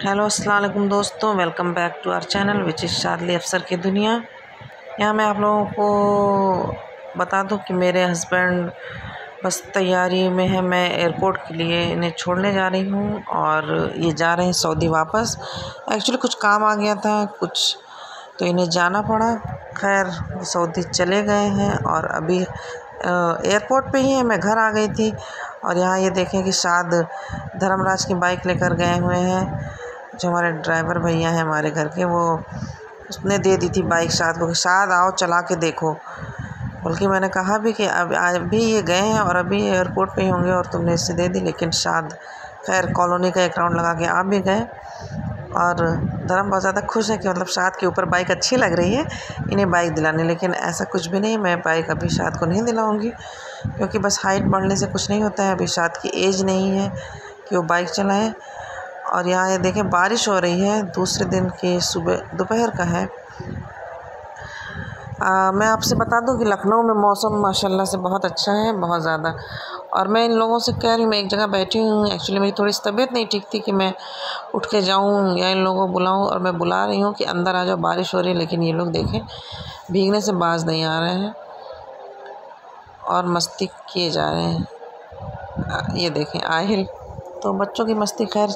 Hello अस्सलाम वालेकुम दोस्तों, welcome back to our channel which is Shadli Afsar की दुनिया। यहाँ मैं आप लोगों को बता दूं कि मेरे हस्बैंड बस तैयारी में है। मैं एयरपोर्ट के लिए इन्हें छोड़ने जा रही हूँ और ये जा रहे हैं सऊदी वापस। एक्चुअली कुछ काम आ गया था कुछ, तो इन्हें जाना पड़ा। खैर सऊदी चले गए हैं और अभी एयरपोर्ट पे ही है। मैं घर आ गई थी और यहाँ ये देखें कि शाद धर्मराज की बाइक लेकर गए हुए हैं। जो हमारे ड्राइवर भैया हैं हमारे घर के, वो उसने दे दी थी बाइक शाद को कि शाद आओ चला के देखो। बल्कि मैंने कहा भी कि अभी ये गए हैं और अभी एयरपोर्ट पे ही होंगे और तुमने इससे दे दी। लेकिन शाद खैर कॉलोनी का एक राउंड लगा के आप भी गए और धर्म बहुत ज़्यादा खुश है कि मतलब शाद के ऊपर बाइक अच्छी लग रही है, इन्हें बाइक दिलाने। लेकिन ऐसा कुछ भी नहीं, मैं बाइक अभी शाद को नहीं दिलाऊंगी क्योंकि बस हाइट बढ़ने से कुछ नहीं होता है। अभी शाद की एज नहीं है कि वो बाइक चलाएं। और यहाँ ये देखें बारिश हो रही है, दूसरे दिन की सुबह दोपहर का है। मैं आपसे बता दूं कि लखनऊ में मौसम माशाल्लाह से बहुत अच्छा है, बहुत ज़्यादा। और मैं इन लोगों से कह रही हूँ, मैं एक जगह बैठी हूँ। एक्चुअली मेरी थोड़ी सी तबीयत नहीं ठीक थी कि मैं उठ के जाऊँ या इन लोगों को बुलाऊँ, और मैं बुला रही हूँ कि अंदर आ जाओ, बारिश हो रही है। लेकिन ये लोग देखें भीगने से बाज नहीं आ रहे हैं और मस्ती किए जा रहे हैं। ये देखें आहिल, तो बच्चों की मस्ती खैर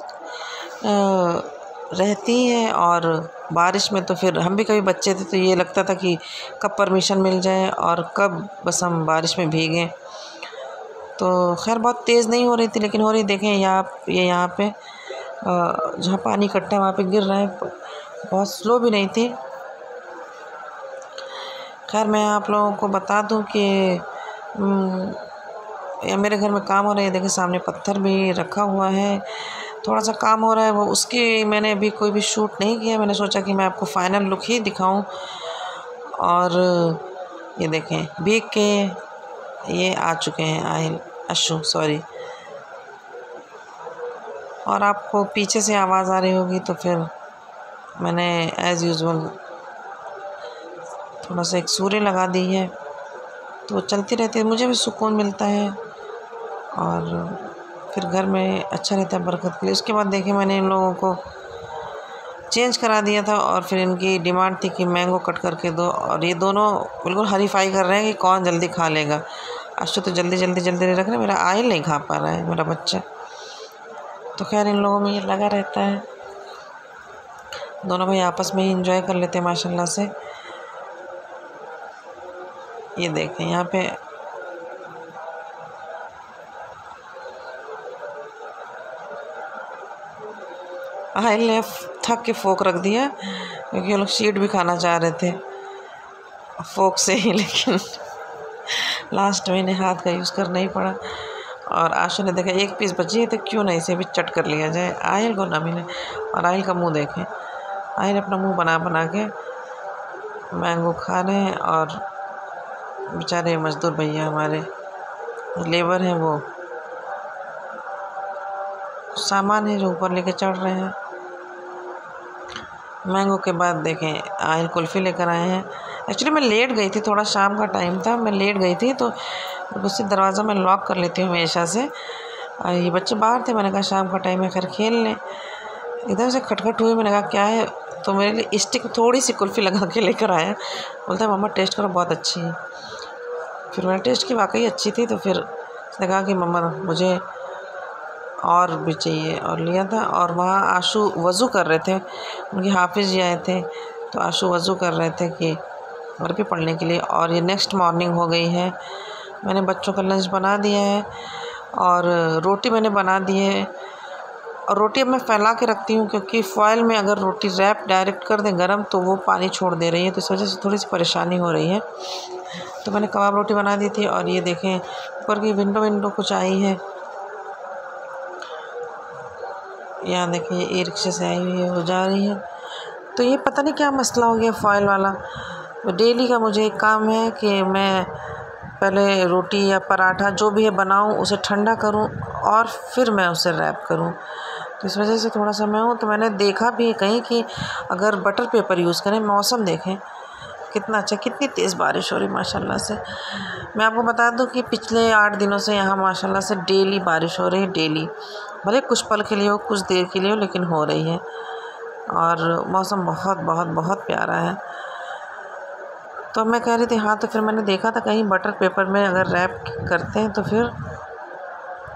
रहती है। और बारिश में तो फिर हम भी कभी बच्चे थे तो ये लगता था कि कब परमिशन मिल जाए और कब बस हम बारिश में भीगें। तो खैर बहुत तेज़ नहीं हो रही थी, लेकिन हो रही। देखें यहाँ पे जहाँ पानी इकट्ठा है वहाँ पे गिर रहा है, बहुत स्लो भी नहीं थी। खैर मैं आप लोगों को बता दूं कि मेरे घर में काम हो रहा है। देखें सामने पत्थर भी रखा हुआ है, थोड़ा सा काम हो रहा है वो, उसकी मैंने अभी कोई भी शूट नहीं किया। मैंने सोचा कि मैं आपको फ़ाइनल लुक ही दिखाऊं। और ये देखें भीग के ये आ चुके हैं आहिल अशु सॉरी। और आपको पीछे से आवाज़ आ रही होगी तो फिर मैंने एज़ यूजुअल थोड़ा सा एक सूर्य लगा दी है, तो वो चलती रहती है, मुझे भी सुकून मिलता है और फिर घर में अच्छा रहता है बरकत के लिए। उसके बाद देखिए मैंने इन लोगों को चेंज करा दिया था और फिर इनकी डिमांड थी कि मैंगो कट करके दो, और ये दोनों बिल्कुल हरीफाई कर रहे हैं कि कौन जल्दी खा लेगा। अशु तो जल्दी नहीं रख रहे, मेरा आहिल नहीं खा पा रहा है, मेरा बच्चा। तो खैर इन लोगों में ये लगा रहता है, दोनों भाई आपस में ही इंजॉय कर लेते हैं माशाल्लाह से। ये देखें यहाँ पे आहिल ने थक के फोक रख दिया क्योंकि वो लोग शीट भी खाना चाह रहे थे फोक से ही, लेकिन लास्ट में इन्हें हाथ का यूज़ करना ही पड़ा। और आशु ने देखा एक पीस बची है तो क्यों नहीं इसे भी चट कर लिया जाए, आहिल को ना मिले। और आहिल का मुंह देखें, आहिल अपना मुंह बना के मैंगो खा रहे हैं। और बेचारे मज़दूर भैया हमारे लेबर हैं, वो सामान है जो ऊपर लेके चढ़ रहे हैं। मैंगो के बाद देखें आहिल कुल्फ़ी लेकर आए हैं। एक्चुअली मैं लेट गई थी, थोड़ा शाम का टाइम था, मैं लेट गई थी, तो उससे दरवाज़ा मैं लॉक कर लेती हूँ हमेशा से। ये बच्चे बाहर थे, मैंने कहा शाम का टाइम है खैर खेल लें। इधर से खटखट हुई, मैंने कहा क्या है, तो मेरे लिए स्टिक थोड़ी सी कुल्फ़ी लगा के लेकर आया। बोलता है मम्मा टेस्ट करो बहुत अच्छी है। फिर मैंने टेस्ट की, वाकई अच्छी थी। तो फिर उसने कहा कि मम्मा मुझे और भी चाहिए, और लिया था। और वहाँ आशु वज़ू कर रहे थे, उनके हाफिज़ जी आए थे, तो आशु वज़ू कर रहे थे कि अरबी पढ़ने के लिए। और ये नेक्स्ट मॉर्निंग हो गई है, मैंने बच्चों का लंच बना दिया है और रोटी मैंने बना दी है। और रोटी अब मैं फैला के रखती हूँ क्योंकि फ़ॉइल में अगर रोटी रैप डायरेक्ट कर दें गरम तो वो पानी छोड़ दे रही है, तो इस वजह से थोड़ी सी परेशानी हो रही है। तो मैंने कबाब रोटी बना दी थी। और ये देखें ऊपर की विंडो कुछ आई है, यहाँ देखिए ये ई-रिक्शा से आई हुई है, वो जा रही है। तो ये पता नहीं क्या मसला हो गया फ़ॉइल वाला। डेली का मुझे एक काम है कि मैं पहले रोटी या पराठा जो भी है बनाऊं, उसे ठंडा करूं और फिर मैं उसे रैप करूं। तो इस वजह से थोड़ा सा मैं हूँ। तो मैंने देखा भी कहीं कि अगर बटर पेपर यूज़ करें। मौसम देखें कितना अच्छा, कितनी तेज़ बारिश हो रही माशाल्लाह से। मैं आपको बता दूं कि पिछले 8 दिनों से यहाँ माशाल्लाह से डेली बारिश हो रही है, डेली। भले कुछ पल के लिए हो, कुछ देर के लिए हो, लेकिन हो रही है। और मौसम बहुत बहुत बहुत प्यारा है। तो मैं कह रही थी हाँ, तो फिर मैंने देखा था कहीं बटर पेपर में अगर रैप करते हैं तो फिर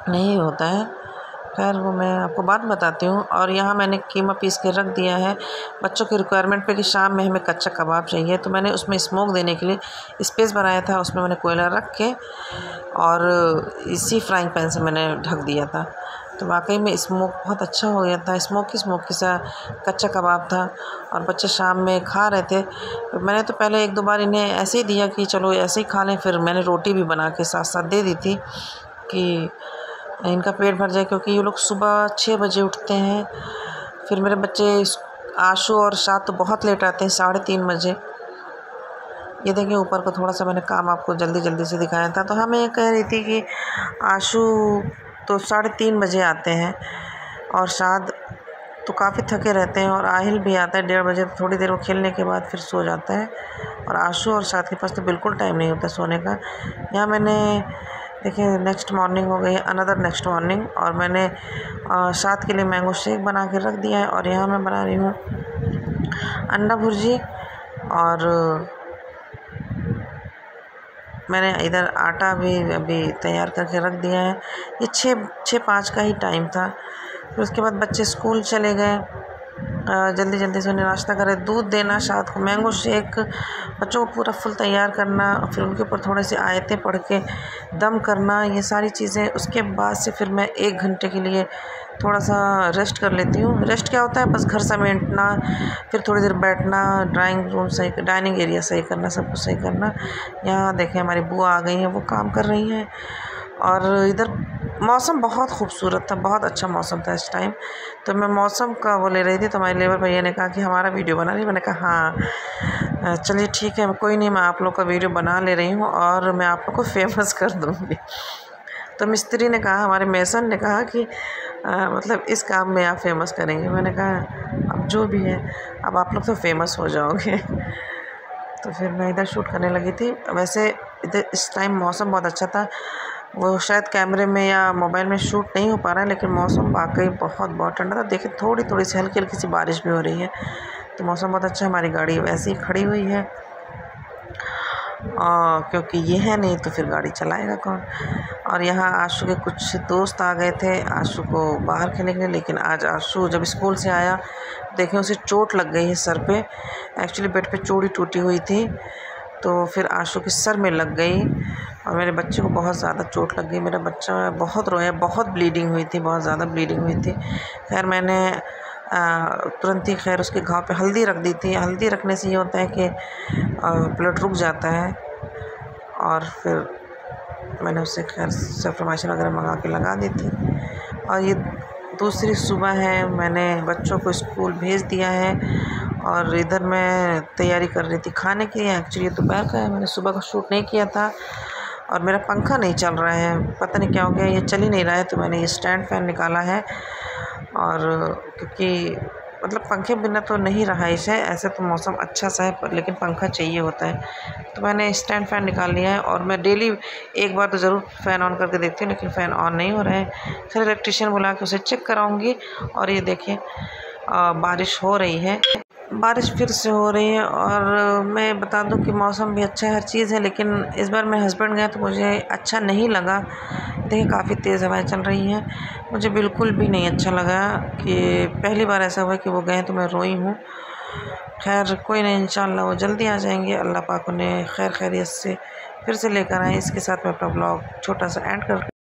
नहीं होता है। खैर वो मैं आपको बात बताती हूँ। और यहाँ मैंने कीमा पीस के रख दिया है बच्चों की रिक्वायरमेंट पे कि शाम में हमें कच्चा कबाब चाहिए, तो मैंने उसमें स्मोक देने के लिए स्पेस बनाया था, उसमें मैंने कोयला रख के और इसी फ्राइंग पैन से मैंने ढक दिया था। तो वाकई में स्मोक बहुत अच्छा हो गया था, स्मोकी सा कच्चा कबाब था और बच्चे शाम में खा रहे थे। तो मैंने तो पहले 1-2 बार इन्हें ऐसे ही दिया कि चलो ऐसे ही खा लें, फिर मैंने रोटी भी बना के साथ साथ दे दी थी कि इनका पेट भर जाए, क्योंकि ये लोग सुबह 6 बजे उठते हैं। फिर मेरे बच्चे आशु और शाद तो बहुत लेट आते हैं, 3:30 बजे। ये देखिए ऊपर को थोड़ा सा मैंने काम आपको जल्दी जल्दी से दिखाया था। तो हाँ, मैं ये कह रही थी कि आशु तो 3:30 बजे आते हैं और शाद तो काफ़ी थके रहते हैं, और आहिल भी आता है 1:30 बजे। तो थोड़ी देर वो खेलने के बाद फिर सो जाता है, और आशु और शाद के पास तो बिल्कुल टाइम नहीं होता सोने का। यहाँ मैंने देखिए नेक्स्ट मॉर्निंग हो गई, अनदर नेक्स्ट मॉर्निंग, और मैंने शाद के लिए मैंगो शेक बना के रख दिया है। और यहाँ मैं बना रही हूँ अंडा भुर्जी, और मैंने इधर आटा भी अभी तैयार करके रख दिया है। ये 6-5 का ही टाइम था। फिर उसके बाद बच्चे स्कूल चले गए, जल्दी जल्दी से उन्हें नाश्ता करे, दूध देना, शाद को मैंगो शेक, बच्चों को पूरा फुल तैयार करना, फिर उनके ऊपर थोड़े से आयतें पढ़ के दम करना, ये सारी चीज़ें। उसके बाद से फिर मैं 1 घंटे के लिए थोड़ा सा रेस्ट कर लेती हूँ। रेस्ट क्या होता है, बस घर समेटना, फिर थोड़ी देर बैठना, डाइनिंग एरिया सही करना, सब कुछ सही करना। यहाँ देखें हमारी बुआ आ गई हैं, वो काम कर रही हैं। और इधर मौसम बहुत खूबसूरत था, बहुत अच्छा मौसम था इस टाइम। तो मैं मौसम का वो ले रही थी, तो हमारे लेबर भैया ने कहा कि हमारा वीडियो बना रही। मैंने कहा हाँ चलिए ठीक है, कोई नहीं, मैं आप लोग का वीडियो बना ले रही हूँ और मैं आप लोग को फेमस कर दूँगी। तो मिस्त्री ने कहा, हमारे मेसन ने कहा कि मतलब इस काम में आप फेमस करेंगे। मैंने कहा अब जो भी है, अब आप लोग तो फेमस हो जाओगे। तो फिर मैं इधर शूट करने लगी थी। वैसे इधर इस टाइम मौसम बहुत अच्छा था, वो शायद कैमरे में या मोबाइल में शूट नहीं हो पा रहा है, लेकिन मौसम वाकई बहुत बहुत ठंडा था। देखिए थोड़ी थोड़ी सी हल्की हल्की सी बारिश भी हो रही है, तो मौसम बहुत अच्छा। हमारी गाड़ी वैसे ही खड़ी हुई है, क्योंकि ये है नहीं तो फिर गाड़ी चलाएगा कौन। और यहाँ आशु के कुछ दोस्त आ गए थे आशु को बाहर खेलने के लिए, लेकिन आज आशु जब स्कूल से आया, देखें उसे चोट लग गई है सर पे। एक्चुअली बेड पे चूड़ी टूटी हुई थी, तो फिर आशु के सर में लग गई और मेरे बच्चे को बहुत ज़्यादा चोट लग गई। मेरा बच्चा बहुत रोया, बहुत ब्लीडिंग हुई थी, बहुत ज़्यादा ब्लीडिंग हुई थी। खैर मैंने तुरंत ही खैर उसके घाव पे हल्दी रख दी थी। हल्दी रखने से ये होता है कि ब्लड रुक जाता है। और फिर मैंने उसे खैर सफ्रमाइसिन वगैरह मंगा के लगा दी थी। और ये दूसरी सुबह है, मैंने बच्चों को स्कूल भेज दिया है और इधर मैं तैयारी कर रही थी खाने की। एक्चुअली दोपहर का है, मैंने सुबह का शूट नहीं किया था और मेरा पंखा नहीं चल रहा है, पता नहीं क्या हो गया, ये चल ही नहीं रहा है। तो मैंने ये स्टैंड फ़ैन निकाला है, और क्योंकि मतलब पंखे बिना तो नहीं रहा इसे। ऐसे तो मौसम अच्छा सा है पर लेकिन पंखा चाहिए होता है, तो मैंने स्टैंड फ़ैन निकाल लिया है। और मैं डेली एक बार तो ज़रूर फ़ैन ऑन करके देखती हूँ, लेकिन फ़ैन ऑन नहीं हो रहा है। फिर इलेक्ट्रिशियन बुला के उसे चेक कराऊँगी। और ये देखिए बारिश हो रही है, बारिश फिर से हो रही है। और मैं बता दूं कि मौसम भी अच्छा है, हर चीज़ है, लेकिन इस बार मेरे हस्बैंड गए तो मुझे अच्छा नहीं लगा। देखिए काफ़ी तेज़ हवाएं चल रही हैं, मुझे बिल्कुल भी नहीं अच्छा लगा कि पहली बार ऐसा हुआ कि वो गए तो मैं रोई हूँ। खैर कोई नहीं, इंशाल्लाह वो जल्दी आ जाएंगे। अल्लाह पाक उन्हें खैर खैरियत से फिर से लेकर आए। इसके साथ मैं अपना ब्लॉग छोटा सा एंड कर